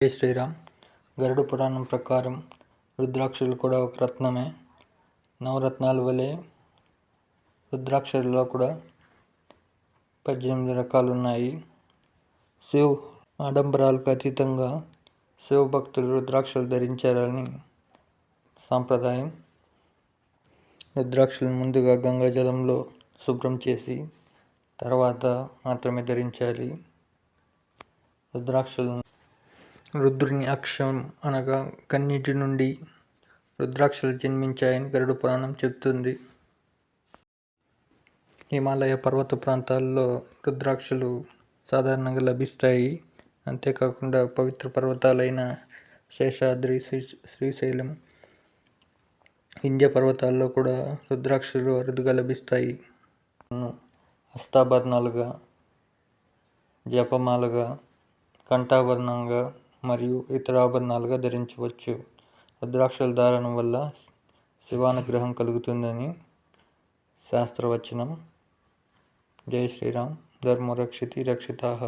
జై శ్రీరామ్. గరుడ పురాణం ప్రకారం రుద్రాక్షలు కూడా ఒక రత్నమే. నవరత్నాల వలె రుద్రాక్షలలో కూడా 18 రకాలు ఉన్నాయి. శివ్ ఆడంబరాలకు అతీతంగా శివభక్తులు రుద్రాక్షలు ధరించాలని సాంప్రదాయం. రుద్రాక్షలను ముందుగా గంగాజలంలో శుభ్రం చేసి తర్వాత మాత్రమే ధరించాలి. రుద్రాక్షలను రుద్రుని అక్షం అనగా కన్నీటి నుండి రుద్రాక్షలు జన్మించాయని గరుడ పురాణం చెబుతుంది. హిమాలయ పర్వత ప్రాంతాల్లో రుద్రాక్షలు సాధారణంగా లభిస్తాయి. అంతేకాకుండా పవిత్ర పర్వతాలైన శేషాద్రి, శ్రీశైలం, వింధ్య పర్వతాల్లో కూడా రుద్రాక్షలు అరుదుగా లభిస్తాయి. హస్తాభరణాలుగా, జపమాలగా, కంఠాభరణంగా మరియు ఇతర ఆభరణాలుగా ధరించవచ్చు. రుద్రాక్షల ధారణ వల్ల శివానుగ్రహం కలుగుతుందని శాస్త్రవచనం. జై శ్రీరామ్. ధర్మో రక్షితి రక్షితాః.